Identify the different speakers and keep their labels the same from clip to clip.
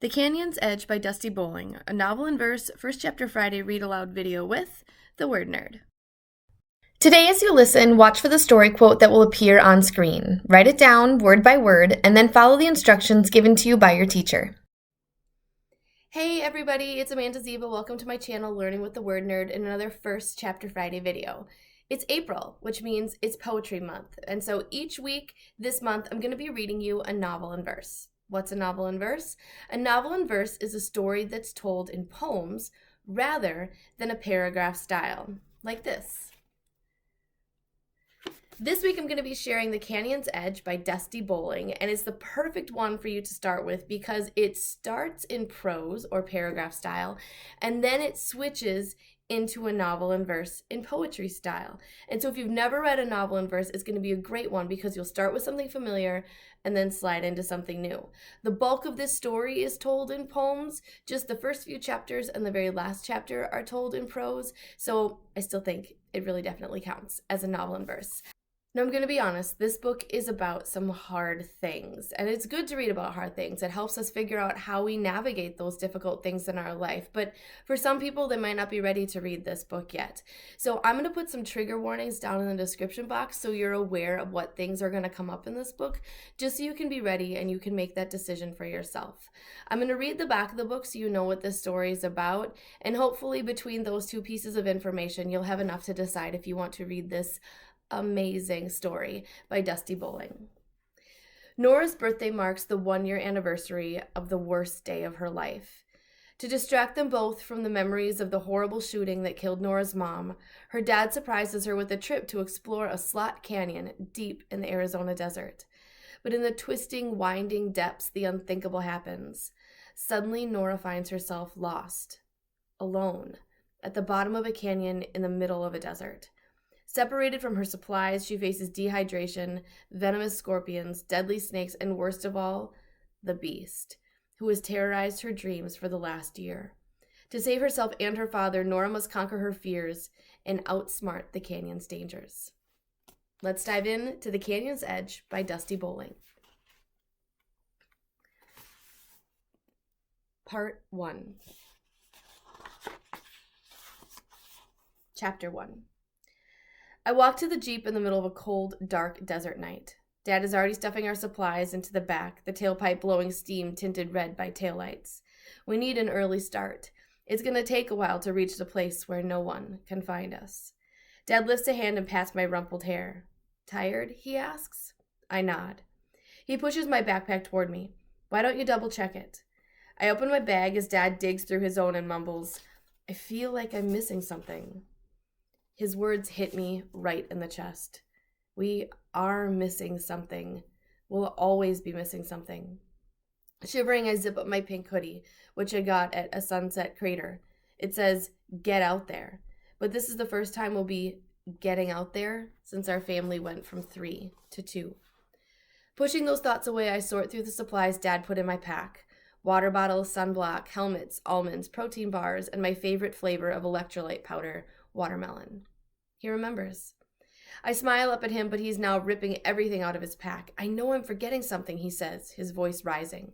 Speaker 1: The Canyon's Edge by Dusti Bowling, a novel in verse, First Chapter Friday read aloud video with the Word Nerd.
Speaker 2: Today, as you listen, watch for the story quote that will appear on screen. Write it down word by word, and then follow the instructions given to you by your teacher.
Speaker 1: Hey everybody, it's Amanda Zieba. Welcome to my channel, Learning with the Word Nerd, in another First Chapter Friday video. It's April, which means it's Poetry Month, and so each week this month I'm going to be reading you a novel in verse. What's a novel in verse? A novel in verse is a story that's told in poems rather than a paragraph style, like this. This week I'm going to be sharing The Canyon's Edge by Dusti Bowling, and it's the perfect one for you to start with because it starts in prose or paragraph style, and then it switches into a novel in verse in poetry style. And so if you've never read a novel in verse, it's going to be a great one because you'll start with something familiar and then slide into something new. The bulk of this story is told in poems. Just the first few chapters and the very last chapter are told in prose. So I still think it really definitely counts as a novel in verse. Now, I'm going to be honest, this book is about some hard things, and it's good to read about hard things. It helps us figure out how we navigate those difficult things in our life, but for some people, they might not be ready to read this book yet. So I'm going to put some trigger warnings down in the description box so you're aware of what things are going to come up in this book, just so you can be ready and you can make that decision for yourself. I'm going to read the back of the book so you know what this story is about, and hopefully between those two pieces of information, you'll have enough to decide if you want to read this amazing story by Dusti Bowling. Nora's birthday marks the 1-year anniversary of the worst day of her life. To distract them both from the memories of the horrible shooting that killed Nora's mom, her dad surprises her with a trip to explore a slot canyon deep in the Arizona desert. But in the twisting, winding depths, the unthinkable happens. Suddenly, Nora finds herself lost, alone, at the bottom of a canyon in the middle of a desert. Separated from her supplies, she faces dehydration, venomous scorpions, deadly snakes, and worst of all, the beast, who has terrorized her dreams for the last year. To save herself and her father, Nora must conquer her fears and outsmart the canyon's dangers. Let's dive in to The Canyon's Edge by Dusti Bowling. Part 1. Chapter 1. I walk to the Jeep in the middle of a cold, dark desert night. Dad is already stuffing our supplies into the back, the tailpipe blowing steam tinted red by taillights. We need an early start. It's going to take a while to reach the place where no one can find us. Dad lifts a hand and pats my rumpled hair. Tired? He asks. I nod. He pushes my backpack toward me. Why don't you double check it? I open my bag as Dad digs through his own and mumbles, I feel like I'm missing something. His words hit me right in the chest. We are missing something. We'll always be missing something. Shivering, I zip up my pink hoodie, which I got at a Sunset Crater. It says, get out there. But this is the first time we'll be getting out there since our family went from 3 to 2. Pushing those thoughts away, I sort through the supplies Dad put in my pack. Water bottles, sunblock, helmets, almonds, protein bars, and my favorite flavor of electrolyte powder, watermelon. He remembers. I smile up at him, but he's now ripping everything out of his pack. I know I'm forgetting something, he says, his voice rising.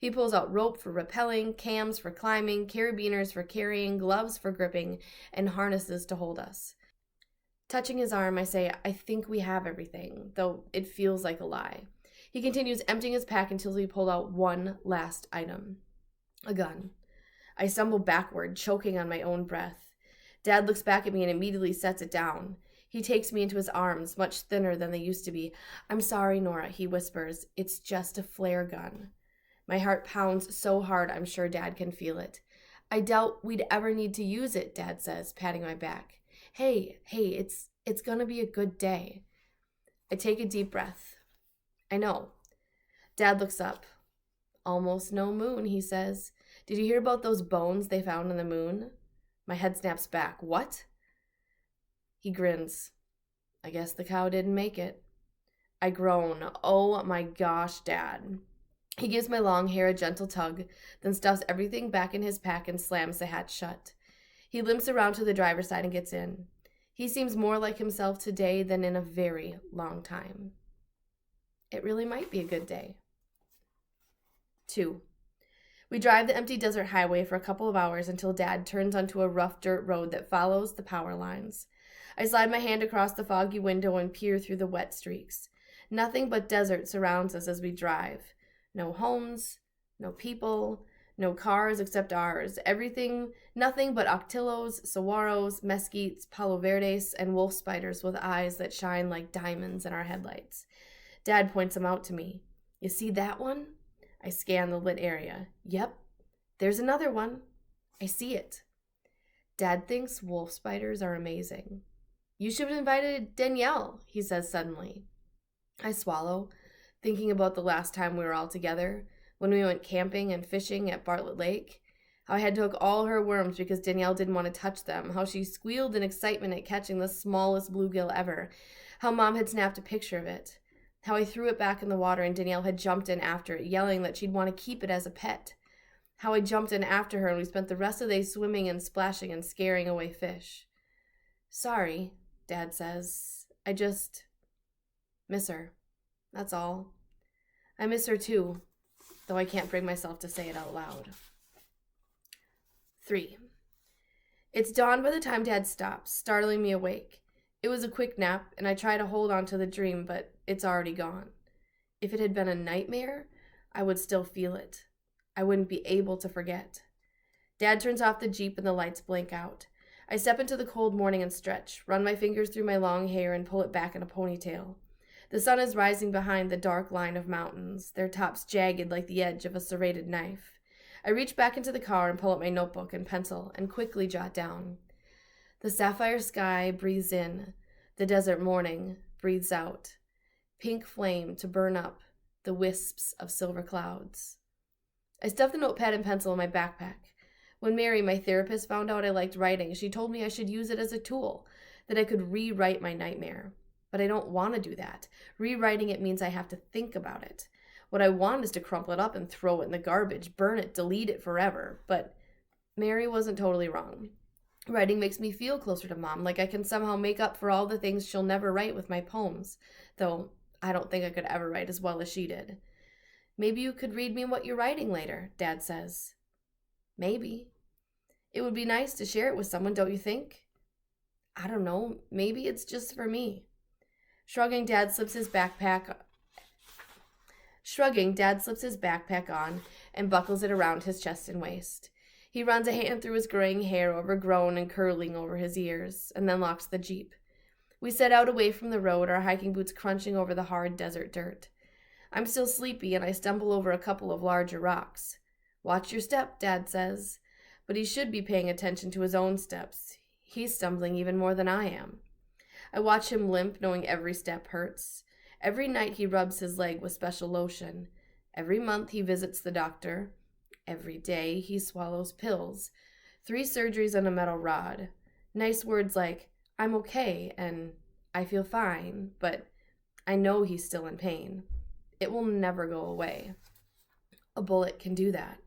Speaker 1: He pulls out rope for rappelling, cams for climbing, carabiners for carrying, gloves for gripping, and harnesses to hold us. Touching his arm, I say, I think we have everything, though it feels like a lie. He continues emptying his pack until he pulled out one last item. A gun. I stumble backward, choking on my own breath. Dad looks back at me and immediately sets it down. He takes me into his arms, much thinner than they used to be. I'm sorry, Nora, he whispers. It's just a flare gun. My heart pounds so hard I'm sure Dad can feel it. I doubt we'd ever need to use it, Dad says, patting my back. Hey, it's gonna be a good day. I take a deep breath. I know. Dad looks up. Almost no moon, he says. Did you hear about those bones they found in the moon? My head snaps back. What? He grins. I guess the cow didn't make it. I groan. Oh my gosh, Dad. He gives my long hair a gentle tug, then stuffs everything back in his pack and slams the hatch shut. He limps around to the driver's side and gets in. He seems more like himself today than in a very long time. It really might be a good day. 2. We drive the empty desert highway for a couple of hours until Dad turns onto a rough dirt road that follows the power lines. I slide my hand across the foggy window and peer through the wet streaks. Nothing but desert surrounds us as we drive. No homes, no people, no cars except ours. Nothing but octillos, saguaros, mesquites, palo verdes, and wolf spiders with eyes that shine like diamonds in our headlights. Dad points them out to me. You see that one? I scan the lit area. Yep, there's another one. I see it. Dad thinks wolf spiders are amazing. You should have invited Danielle, he says suddenly. I swallow, thinking about the last time we were all together, when we went camping and fishing at Bartlett Lake. How I had to hook all her worms because Danielle didn't want to touch them. How she squealed in excitement at catching the smallest bluegill ever. How Mom had snapped a picture of it. How I threw it back in the water and Danielle had jumped in after it, yelling that she'd want to keep it as a pet. How I jumped in after her and we spent the rest of the day swimming and splashing and scaring away fish. Sorry, Dad says. I just miss her. That's all. I miss her too, though I can't bring myself to say it out loud. 3. It's dawn by the time Dad stops, startling me awake. It was a quick nap, and I try to hold on to the dream, but it's already gone. If it had been a nightmare, I would still feel it. I wouldn't be able to forget. Dad turns off the Jeep and the lights blink out. I step into the cold morning and stretch, run my fingers through my long hair and pull it back in a ponytail. The sun is rising behind the dark line of mountains, their tops jagged like the edge of a serrated knife. I reach back into the car and pull out my notebook and pencil and quickly jot down. The sapphire sky breathes in. The desert morning breathes out. Pink flame to burn up the wisps of silver clouds. I stuff the notepad and pencil in my backpack. When Mary, my therapist, found out I liked writing, she told me I should use it as a tool, that I could rewrite my nightmare. But I don't want to do that. Rewriting it means I have to think about it. What I want is to crumple it up and throw it in the garbage, burn it, delete it forever. But Mary wasn't totally wrong. Writing makes me feel closer to Mom, like I can somehow make up for all the things she'll never write with my poems, though I don't think I could ever write as well as she did. Maybe you could read me what you're writing later, Dad says. Maybe. It would be nice to share it with someone, don't you think? I don't know. Maybe it's just for me. Shrugging, Dad slips his backpack on and buckles it around his chest and waist. He runs a hand through his graying hair, overgrown and curling over his ears, and then locks the Jeep. We set out away from the road, our hiking boots crunching over the hard desert dirt. I'm still sleepy, and I stumble over a couple of larger rocks. Watch your step, Dad says. But he should be paying attention to his own steps. He's stumbling even more than I am. I watch him limp, knowing every step hurts. Every night he rubs his leg with special lotion. Every month he visits the doctor. Every day he swallows pills. 3 surgeries and a metal rod. Nice words like, I'm okay, and I feel fine, but I know he's still in pain. It will never go away. A bullet can do that.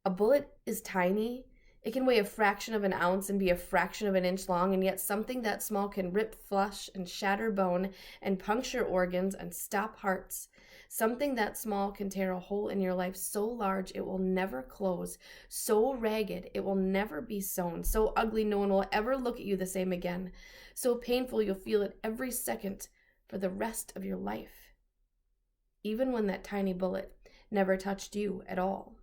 Speaker 1: A bullet is tiny. It can weigh a fraction of an ounce and be a fraction of an inch long, and yet something that small can rip flesh and shatter bone and puncture organs and stop hearts. Something that small can tear a hole in your life so large it will never close, so ragged it will never be sewn, so ugly no one will ever look at you the same again, so painful you'll feel it every second for the rest of your life. Even when that tiny bullet never touched you at all.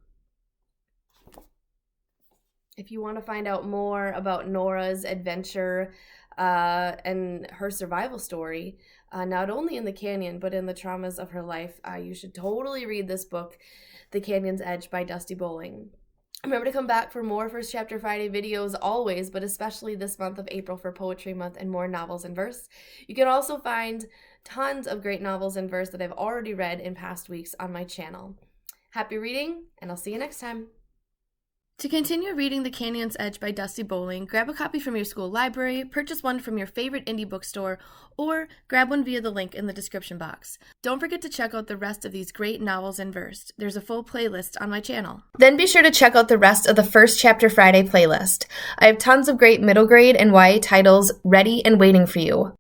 Speaker 1: If you want to find out more about Nora's adventure and her survival story, not only in the canyon, but in the traumas of her life, you should totally read this book, The Canyon's Edge by Dusti Bowling. Remember to come back for more First Chapter Friday videos always, but especially this month of April for Poetry Month and more novels in verse. You can also find tons of great novels in verse that I've already read in past weeks on my channel. Happy reading, and I'll see you next time. To continue reading The Canyon's Edge by Dusti Bowling, grab a copy from your school library, purchase one from your favorite indie bookstore, or grab one via the link in the description box. Don't forget to check out the rest of these great novels in verse. There's a full playlist on my channel. Then be sure to check out the rest of the First Chapter Friday playlist. I have tons of great middle grade and YA titles ready and waiting for you.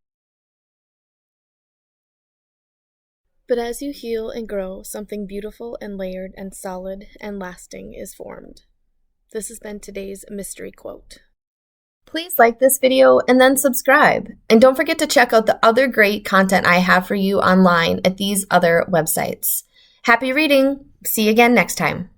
Speaker 1: But as you heal and grow, something beautiful and layered and solid and lasting is formed. This has been today's mystery quote.
Speaker 2: Please like this video and then subscribe. And don't forget to check out the other great content I have for you online at these other websites. Happy reading! See you again next time.